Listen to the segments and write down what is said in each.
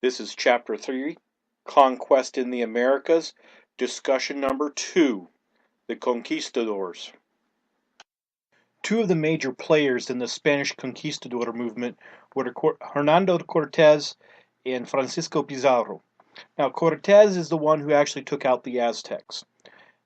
This is Chapter 3, Conquest in the Americas, discussion number 2, the Conquistadors. Two of the major players in the Spanish conquistador movement were Hernando Cortés and Francisco Pizarro. Now, Cortés is the one who actually took out the Aztecs.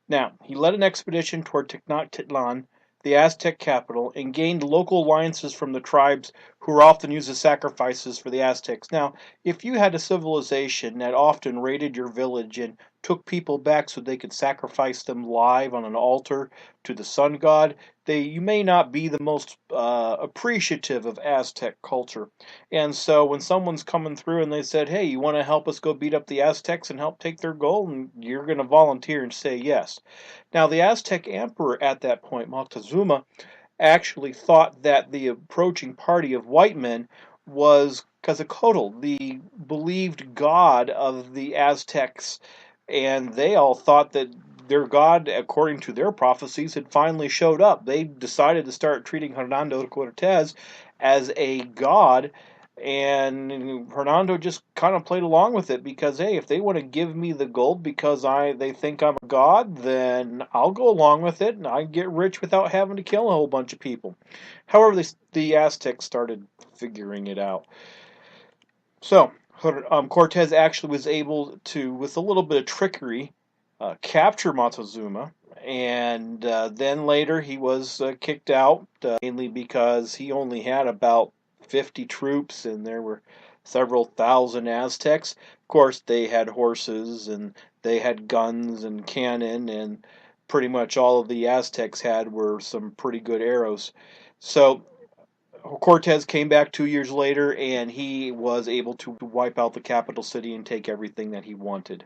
Now, he led an expedition toward Tenochtitlan, the Aztec capital, and gained local alliances from the tribes who were often used as sacrifices for the Aztecs. Now, if you had a civilization that often raided your village and took people back so they could sacrifice them live on an altar to the sun god, you may not be the most appreciative of Aztec culture. And so when someone's coming through and they said, hey, you want to help us go beat up the Aztecs and help take their gold, and you're going to volunteer and say yes. Now, the Aztec emperor at that point, Moctezuma, actually thought that the approaching party of white men was Quetzalcoatl, the believed god of the Aztecs, and they all thought that their god, according to their prophecies, had finally showed up. They decided to start treating Hernando Cortés as a god, and Hernando just kind of played along with it because, hey, if they want to give me the gold because they think I'm a god, then I'll go along with it and I get rich without having to kill a whole bunch of people. However, the Aztecs started figuring it out. So, Cortés actually was able to, with a little bit of trickery, capture Moctezuma, and then later he was kicked out, mainly because he only had about 50 troops and there were several thousand Aztecs. Of course, they had horses and they had guns and cannon, and pretty much all of the Aztecs had were some pretty good arrows. So Cortés came back 2 years later, and he was able to wipe out the capital city and take everything that he wanted.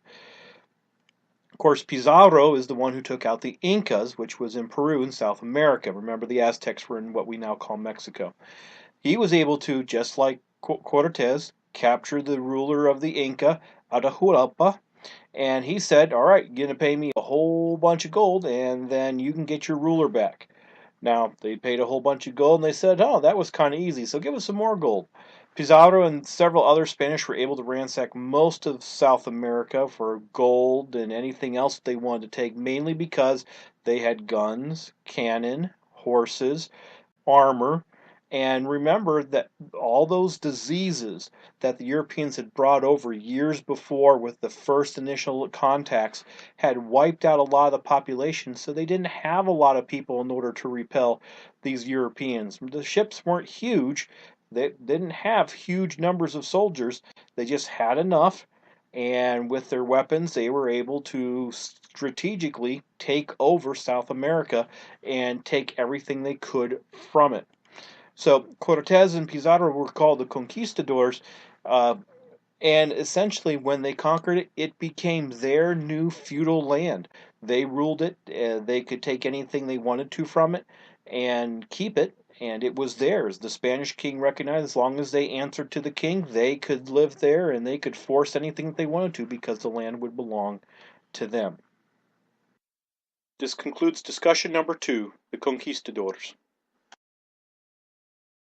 Of course, Pizarro is the one who took out the Incas, which was in Peru in South America. Remember, the Aztecs were in what we now call Mexico. He was able to, just like Cortés, capture the ruler of the Inca, Atahualpa, and he said, all right, you're going to pay me a whole bunch of gold, and then you can get your ruler back. Now, they paid a whole bunch of gold, and they said, oh, that was kind of easy, so give us some more gold. Pizarro and several other Spanish were able to ransack most of South America for gold and anything else they wanted to take, mainly because they had guns, cannon, horses, armor, and remember that all those diseases that the Europeans had brought over years before with the first initial contacts had wiped out a lot of the population, so they didn't have a lot of people in order to repel these Europeans. The ships weren't huge. They didn't have huge numbers of soldiers. They just had enough, and with their weapons, they were able to strategically take over South America and take everything they could from it. So Cortés and Pizarro were called the conquistadors, and essentially when they conquered it, it became their new feudal land. They ruled it. They could take anything they wanted to from it and keep it, and it was theirs. The Spanish king recognized as long as they answered to the king, they could live there and they could force anything that they wanted to because the land would belong to them. This concludes discussion number 2, the conquistadors.